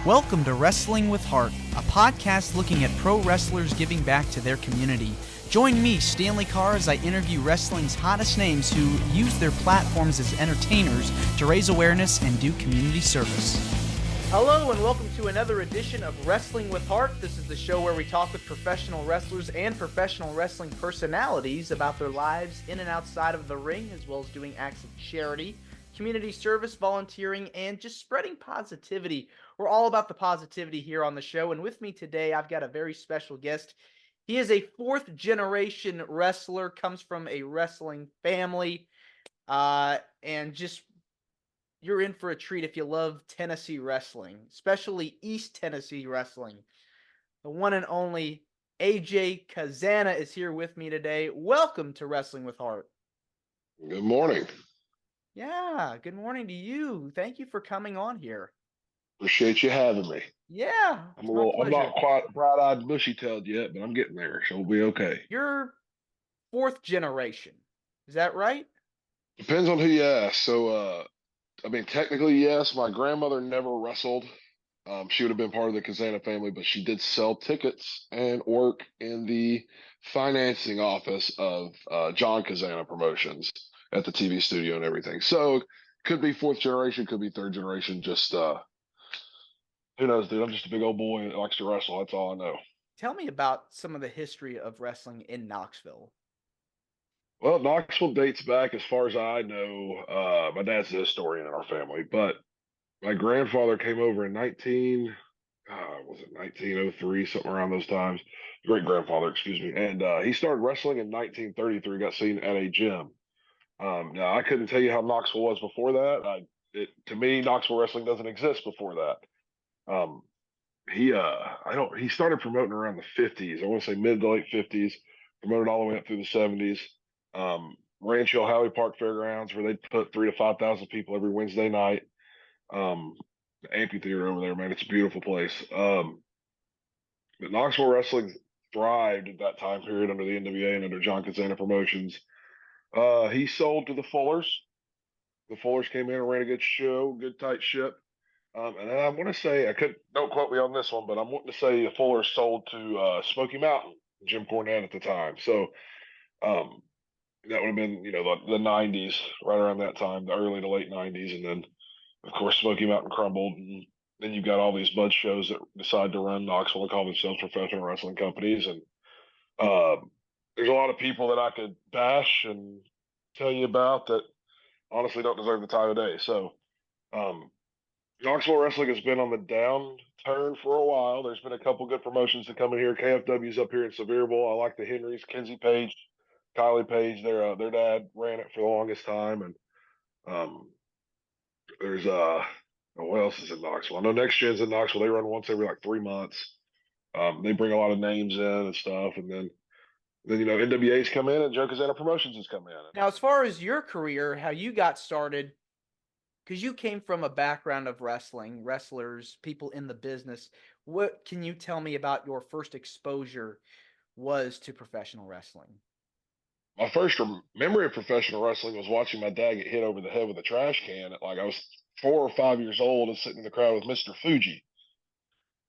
Welcome to Wrestling with Heart, a podcast looking at pro wrestlers giving back to their community. Join me, Stanley Carr, as I interview wrestling's hottest names who use their platforms as entertainers to raise awareness and do community service. Hello and welcome to another edition of Wrestling with Heart. This is the show where we talk with professional wrestlers and professional wrestling personalities about their lives in and outside of the ring, as well as doing acts of charity, community service, volunteering, and just spreading positivity. We're all about the positivity here on the show, and with me today, I've got a very special guest. He is a fourth-generation wrestler, comes from a wrestling family, and just you're in for a treat if you love Tennessee wrestling, especially East Tennessee wrestling. The one and only AJ Cazana is here with me today. Welcome to Wrestling with Heart. Good morning. Yeah, good morning to you. Thank you for coming on here. Appreciate you having me. Yeah, I'm not quite bright-eyed, bushy-tailed yet, but I'm getting there, so we'll be okay. You're fourth generation. Is that right? Depends on who you ask. So, technically, yes. My grandmother never wrestled. She would have been part of the Cazana family, but she did sell tickets and work in the financing office of John Cazana Promotions at the TV studio and everything. So, could be fourth generation, could be third generation. Just who knows, dude? I'm just a big old boy that likes to wrestle. That's all I know. Tell me about some of the history of wrestling in Knoxville. Well, Knoxville dates back as far as I know. My dad's a historian in our family, but my grandfather came over in 1903, something around those times. Great grandfather, excuse me. And he started wrestling in 1933, got seen at a gym. Now, I couldn't tell you how Knoxville was before that. To me, Knoxville wrestling doesn't exist before that. Um, he started promoting around the 50s. I want to say mid to late 50s, promoted all the way up through the 70s. Rancho Howie Park Fairgrounds, where they'd put 3 to 5,000 people every Wednesday night. The amphitheater over there, man, it's a beautiful place. But Knoxville wrestling thrived at that time period under the NWA and under John Cazana Promotions. He sold to the Fullers. The Fullers came in and ran a good show, good tight ship. And then I want to say, don't quote me on this one, but I'm wanting to say the Fullers sold to Smoky Mountain, Jim Cornette at the time. So that would have been, the 90s, right around that time, the early to late 90s. And then, of course, Smoky Mountain crumbled. And then you've got all these bud shows that decide to run Knoxville and call themselves professional wrestling companies. And there's a lot of people that I could bash and tell you about that honestly don't deserve the time of day. So, Knoxville wrestling has been on the downturn for a while. There's been a couple good promotions that come in here. KFW's up here in Sevierville. I like the Henrys, Kenzie Page, Kylie Page. Their dad ran it for the longest time, and there's what else is in Knoxville? I know Next Gen's in Knoxville. They run once every like 3 months. They bring a lot of names in and stuff, and then NWA's come in and Joe Cazana Promotions has come in. Now, as far as your career, how you got started, because you came from a background of wrestling, wrestlers, people in the business. What can you tell me about your first exposure was to professional wrestling? My first memory of professional wrestling was watching my dad get hit over the head with a trash can. Like I was 4 or 5 years old and sitting in the crowd with Mr. Fuji.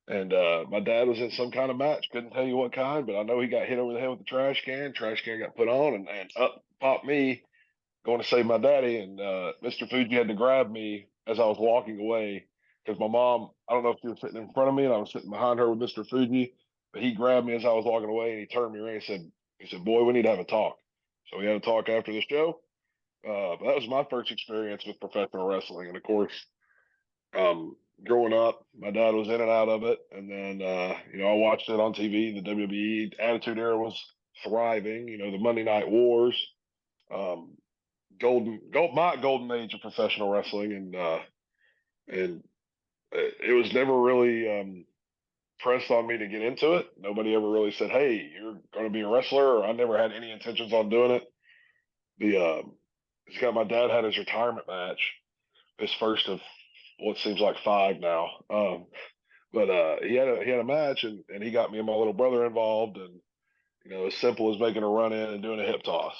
And my dad was in some kind of match. Couldn't tell you what kind, but I know he got hit over the head with the trash can. Trash can got put on, and up popped me going to save my daddy. And Mr. Fuji had to grab me as I was walking away because my mom, I don't know if she was sitting in front of me and I was sitting behind her with Mr. Fuji, but he grabbed me as I was walking away and he turned me around and he said, "Boy, we need to have a talk." So we had a talk after the show. But that was my first experience with professional wrestling. And of course, growing up, my dad was in and out of it. And then, I watched it on TV. The WWE Attitude Era was thriving. The Monday Night Wars, my golden age of professional wrestling, and it was never really pressed on me to get into it. Nobody ever really said, "Hey, you're going to be a wrestler," or I never had any intentions on doing it. My dad had his retirement match, his first of what seems like 5 now. But he had a match, and he got me and my little brother involved, and as simple as making a run in and doing a hip toss.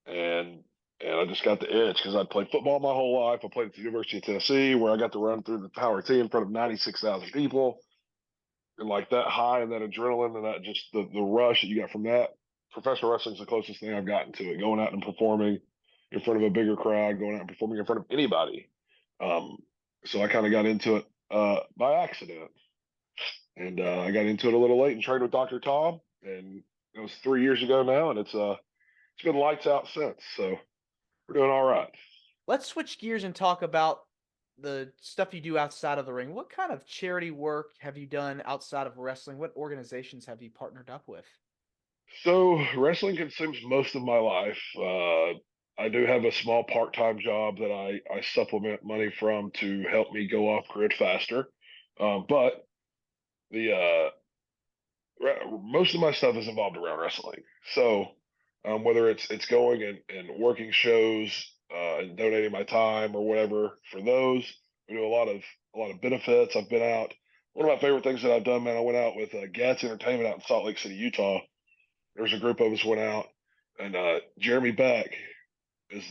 And and I just got the itch because I'd played football my whole life. I played at the University of Tennessee, where I got to run through the Power T in front of 96,000 people, and like that high and that adrenaline and that just the rush that you got from that. Professional wrestling's the closest thing I've gotten to it. Going out and performing in front of a bigger crowd, going out and performing in front of anybody. Um, so I kind of got into it by accident, and I got into it a little late and trained with Dr. Tom, and it was 3 years ago now, and it's been lights out since. So we're doing all right. Let's switch gears and talk about the stuff you do outside of the ring. What kind of charity work have you done outside of wrestling? What organizations have you partnered up with? So wrestling consumes most of my life. I do have a small part-time job that I supplement money from to help me go off grid faster. But the most of my stuff is involved around wrestling. So whether it's going and working shows and donating my time or whatever for those, we do a lot of benefits. I've been out. One of my favorite things that I've done, man, I went out with Gats Entertainment out in Salt Lake City, Utah. There's a group of us went out, and Jeremy Beck is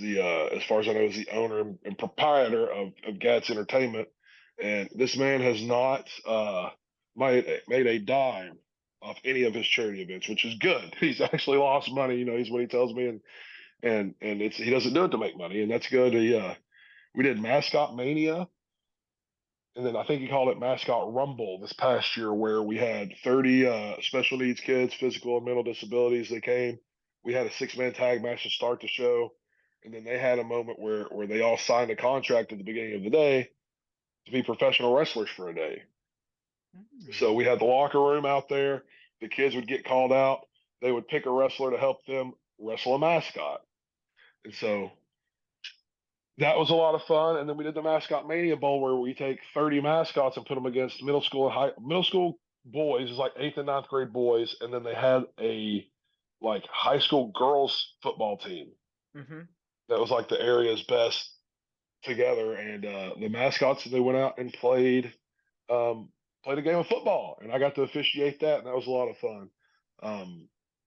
as far as I know, is the owner and proprietor of Gats Entertainment, and this man has not made a dime off any of his charity events, which is good. He's actually lost money, he's what he tells me, and it's he doesn't do it to make money, and that's good. We did Mascot Mania, and then I think he called it Mascot Rumble this past year, where we had 30 special needs kids, physical and mental disabilities. They came. We had a 6-man tag match to start the show, and then they had a moment where they all signed a contract at the beginning of the day to be professional wrestlers for a day. Mm. So we had the locker room out there. The kids would get called out. They would pick a wrestler to help them wrestle a mascot, and so that was a lot of fun. And then we did the Mascot Mania Bowl, where we take 30 mascots and put them against middle school boys, is like eighth and ninth grade boys, and then they had a like high school girls football team Mhm. that was like the area's best together. And the mascots, they went out and um, played a game of football, and I got to officiate that, and that was a lot of fun.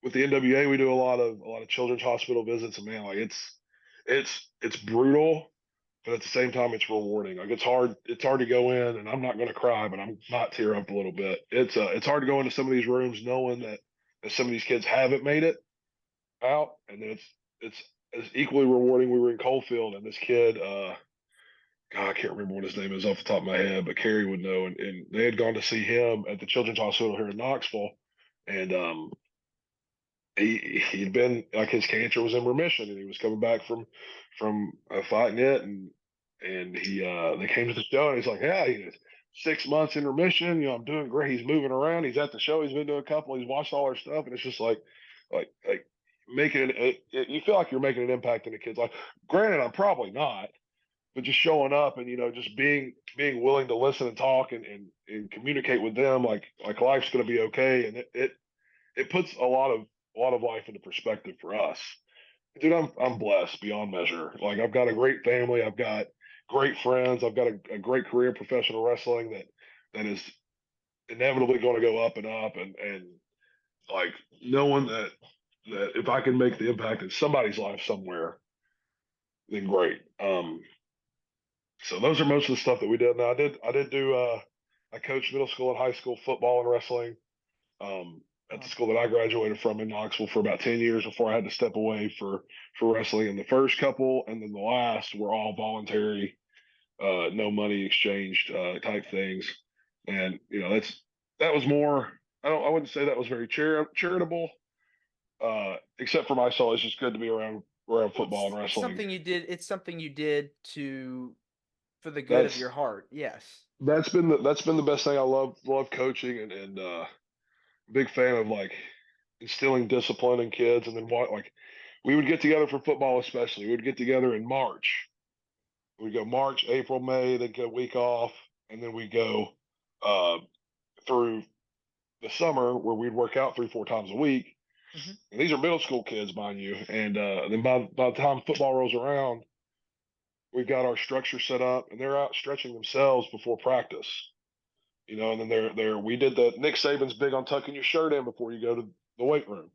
With the NWA, we do a lot of children's hospital visits, and man, like it's brutal, but at the same time, it's rewarding. Like it's hard to go in, and I'm not going to cry, but I'm not tear up a little bit. It's hard to go into some of these rooms knowing that some of these kids haven't made it out, and then it's equally rewarding. We were in Coalfield, and this kid, God, I can't remember what his name is off the top of my head, but Carrie would know. And they had gone to see him at the Children's Hospital here in Knoxville, and he'd been like his cancer was in remission, and he was coming back from fighting it, and he they came to the show, and he's like, yeah, he's 6 months in remission. I'm doing great. He's moving around. He's at the show. He's been to a couple. He's watched all our stuff, and it's just like making you feel like you're making an impact in a kid's life. Granted, I'm probably not, but just showing up and just being willing to listen and talk and communicate with them, like life's going to be okay, and it puts a lot of life into perspective for us. Dude, I'm blessed beyond measure. Like I've got a great family, I've got great friends, I've got a great career in professional wrestling that is inevitably going to go up and up, and like knowing that if I can make the impact in somebody's life somewhere, then great. So those are most of the stuff that we did. Now I did do I coached middle school and high school football and wrestling um, at the Wow. school that I graduated from in Knoxville for about 10 years before I had to step away for wrestling. And the first couple and then the last were all voluntary, no money exchanged type things. And that was more. I wouldn't say that was very charitable, except for my soul. It's just good to be around Well, football and it's wrestling. something you did. It's something you did to for the good of That's your heart. Yes. that's been the best thing. I love coaching and big fan of like instilling discipline in kids. And then what, like we would get together for football, especially we would get together in March. We'd go March, April, May, then get a week off, and then we go uh, through the summer where we'd work out 3-4 times a week. Hmm. And these are middle school kids, mind you. And then by the time football rolls around, we've got our structure set up, and they're out stretching themselves before practice. And then they're we did the Nick Saban's big on tucking your shirt in before you go to the weight room.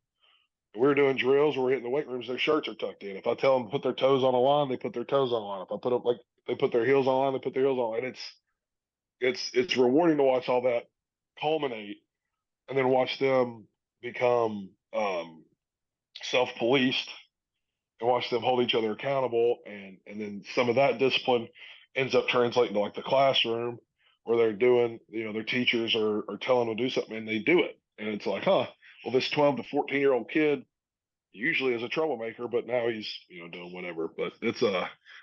We were doing drills where we're hitting the weight rooms, their shirts are tucked in. If I tell them to put their toes on a line, they put their toes on a line. If I put up like they put their heels on a line, they put their heels on. And it's rewarding to watch all that culminate and then watch them become self-policed and watch them hold each other accountable, and then some of that discipline ends up translating to like the classroom where they're doing, their teachers are telling them to do something and they do it, and it's like, huh, well, this 12 to 14-year-old kid usually is a troublemaker, but now he's doing whatever. But it's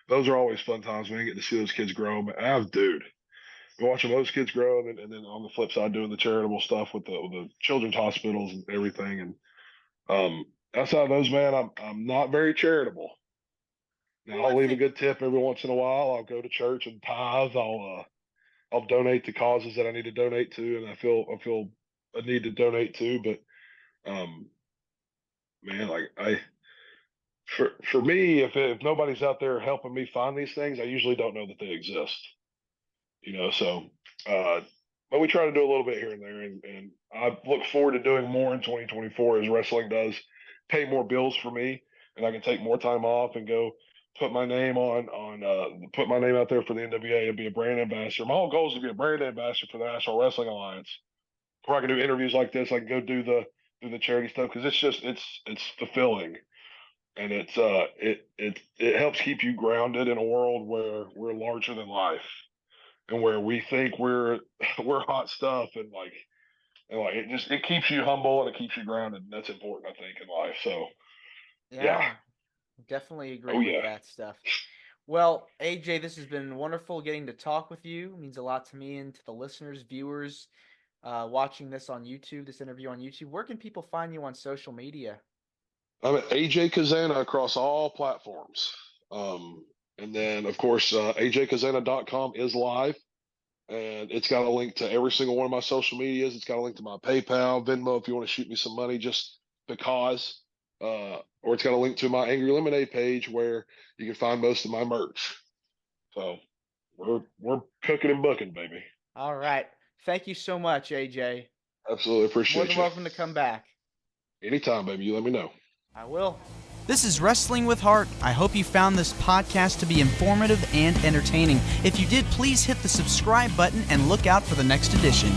those are always fun times when you get to see those kids grow. But dude, watching those kids grow, and then on the flip side, doing the charitable stuff with the children's hospitals and everything. And outside of those, man, I'm not very charitable. Now Well, I I'll leave a think good tip every once in a while. I'll go to church and tithe. I'll donate to causes that I need to donate to, and I feel a need to donate to. But man, like for me, if nobody's out there helping me find these things, I usually don't know that they exist. So uh, but we try to do a little bit here and there, and I look forward to doing more in 2024 as wrestling does pay more bills for me, and I can take more time off and go put my name put my name out there for the NWA and be a brand ambassador. My whole goal is to be a brand ambassador for the National Wrestling Alliance, where I can do interviews like this. I can go do the charity stuff because it's fulfilling, and it helps keep you grounded in a world where we're larger than life and where we think we're we're hot stuff, and it keeps you humble and it keeps you grounded, and that's important, I think, in life. So yeah. yeah, definitely agree Oh with yeah. that stuff. Well, AJ, this has been wonderful getting to talk with you. It means a lot to me and to the listeners, viewers, watching this on YouTube, this interview on YouTube. Where can people find you on social media? I'm at AJ Cazana across all platforms. And then of course ajcazana.com is live, and it's got a link to every single one of my social medias. It's got a link to my PayPal, Venmo if you want to shoot me some money just because. Or it's got a link to my Angry Lemonade page where you can find most of my merch. So we're cooking and booking, baby. All right. Thank you so much, AJ. Absolutely More appreciate than you. welcome to come back. Anytime, baby. You let me know. I will. This is Wrestling with Heart. I hope you found this podcast to be informative and entertaining. If you did, please hit the subscribe button and look out for the next edition.